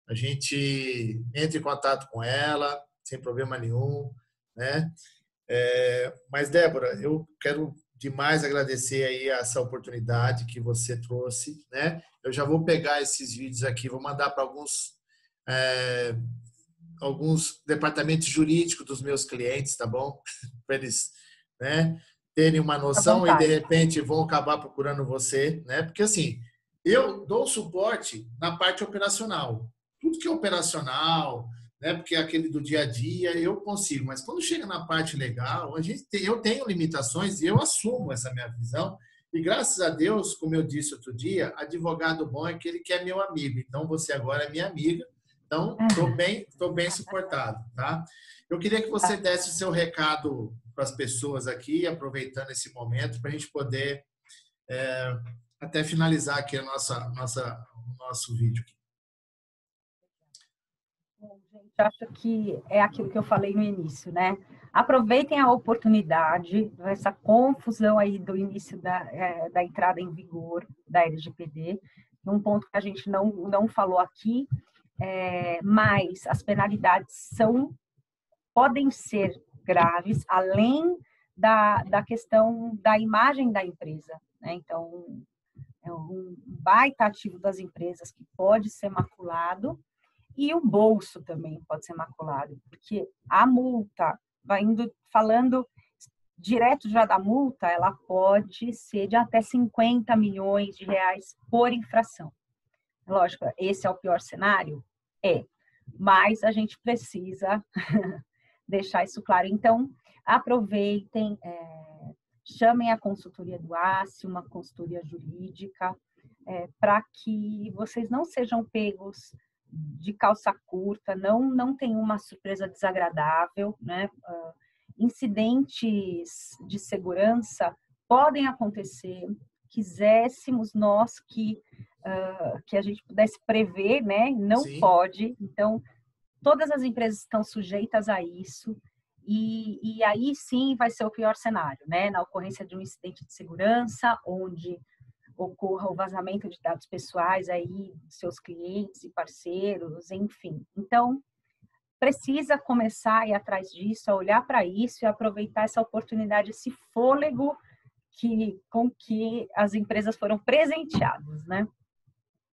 A gente entra em contato com ela, sem problema nenhum, né? Mas, Débora, eu quero demais agradecer aí essa oportunidade que você trouxe, né? Eu já vou pegar esses vídeos aqui, vou mandar para é, alguns departamentos jurídicos dos meus clientes, tá bom? Para eles, né, terem uma À noção e de vontade. repente vão acabar procurando você, né? Porque assim, eu dou suporte na parte operacional. Tudo que é operacional, né? Porque é aquele do dia a dia eu consigo, mas quando chega na parte legal, eu tenho limitações e eu assumo essa minha visão. E graças a Deus, como eu disse outro dia, advogado bom é aquele que é meu amigo. Então você agora é minha amiga. Então, tô bem suportado, tá? Eu queria que você desse o seu recado para as pessoas aqui, aproveitando esse momento, para a gente poder até finalizar aqui o nosso vídeo. Bom, gente, acho que é aquilo que eu falei no início, né? Aproveitem a oportunidade, essa confusão aí do início da entrada em vigor da LGPD, um ponto que a gente não falou aqui, mas as penalidades podem ser graves, além da questão da imagem da empresa, né? Então, é um baita ativo das empresas que pode ser maculado, e o bolso também pode ser maculado, porque a multa, falando direto já da multa, ela pode ser de até 50 milhões de reais por infração. Lógico, esse é o pior cenário? Mas a gente precisa deixar isso claro. Então, aproveitem, chamem a consultoria do ACE, uma consultoria jurídica, para que vocês não sejam pegos de calça curta, não tenham uma surpresa desagradável, né? Incidentes de segurança podem acontecer. Quiséssemos nós que a gente pudesse prever, né? Não Sim. pode. Então, todas as empresas estão sujeitas a isso. E aí sim vai ser o pior cenário, né? Na ocorrência de um incidente de segurança, onde ocorra o vazamento de dados pessoais aí dos seus clientes e parceiros, enfim. Então, precisa começar a ir atrás disso, a olhar para isso e aproveitar essa oportunidade, esse fôlego com que as empresas foram presenteadas, né?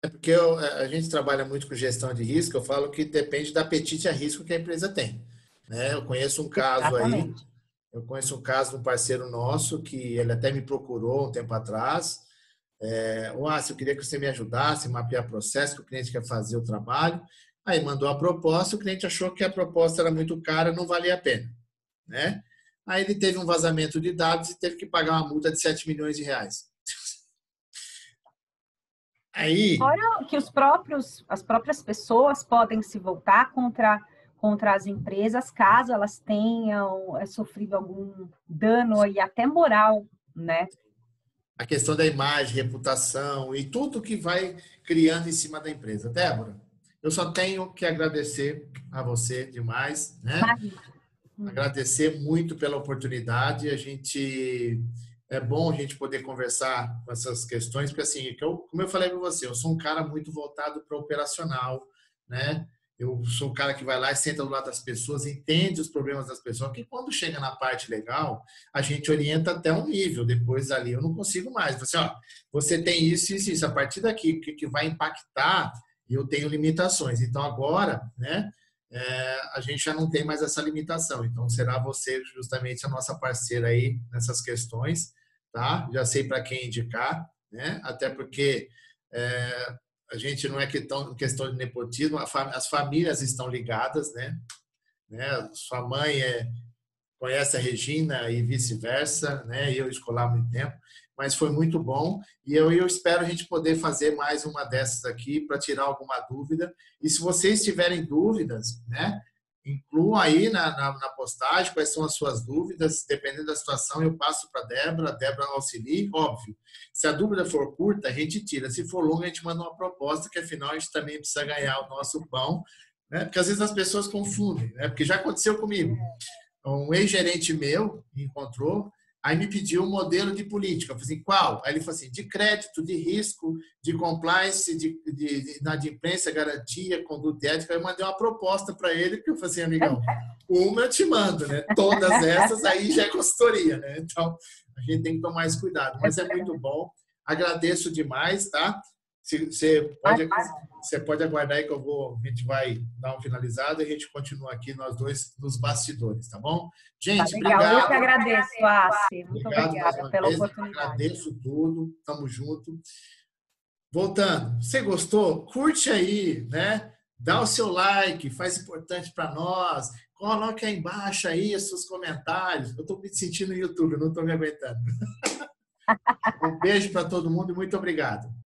É porque a gente trabalha muito com gestão de risco, eu falo que depende do apetite a risco que a empresa tem, né? Exatamente. Eu conheço um caso de um parceiro nosso que ele até me procurou um tempo atrás. Eu queria que você me ajudasse a mapear processo que o cliente quer fazer o trabalho. Aí mandou a proposta, o cliente achou que a proposta era muito cara, não valia a pena, né? Aí ele teve um vazamento de dados e teve que pagar uma multa de 7 milhões de reais. Aí, Fora que as próprias pessoas podem se voltar contra as empresas caso elas tenham sofrido algum dano e até moral, né? a questão da imagem, reputação e tudo que vai criando em cima da empresa. Débora, eu só tenho que agradecer a você demais, né? Mas, Agradecer muito pela oportunidade. É bom a gente poder conversar com essas questões, porque assim, como eu falei para você, eu sou um cara muito voltado para o operacional, né? Eu sou o cara que vai lá e senta do lado das pessoas, entende os problemas das pessoas, que quando chega na parte legal, a gente orienta até um nível. Depois ali eu não consigo mais. Você tem isso, isso, isso. A partir daqui, o que vai impactar, eu tenho limitações. Então agora, né? A gente já não tem mais essa limitação. Então, será você justamente a nossa parceira aí nessas questões, tá? Já sei para quem indicar, né? Até porque a gente não é questão de nepotismo, as famílias estão ligadas, né? Sua mãe conhece a Regina e vice-versa, né? Eu escolar há muito tempo, mas foi muito bom e eu espero a gente poder fazer mais uma dessas aqui para tirar alguma dúvida. E se vocês tiverem dúvidas, né? Incluam aí na postagem quais são as suas dúvidas. Dependendo da situação, eu passo para a Débora auxilia, óbvio. Se a dúvida for curta, a gente tira. Se for longa, a gente manda uma proposta, que afinal a gente também precisa ganhar o nosso pão, né? Porque às vezes as pessoas confundem, né? Porque já aconteceu comigo. Um ex-gerente meu me encontrou, aí me pediu um modelo de política. Eu falei assim, qual? Aí ele falou assim, de crédito, de risco, de compliance, de inadimplência, garantia, conduta ética. Eu mandei uma proposta para ele, que eu falei assim, amigão, uma eu te mando, né? Todas essas aí já é consultoria, né? Então, a gente tem que tomar esse cuidado. Mas é muito bom. Agradeço demais, tá? Você pode aguardar aí que a gente vai dar uma finalizada e a gente continua aqui nós dois nos bastidores, tá bom? Tá Gente, legal. Eu que obrigado. agradeço, Assi. Muito Obrigado mais obrigada uma pela vez. oportunidade. Agradeço tudo. Tamo junto. Voltando, você gostou? Curte aí, né? Dá o seu like, faz importante para nós. Coloque aí embaixo aí os seus comentários. Eu estou me sentindo no YouTube, não estou me aguentando. Um beijo para todo mundo e muito obrigado.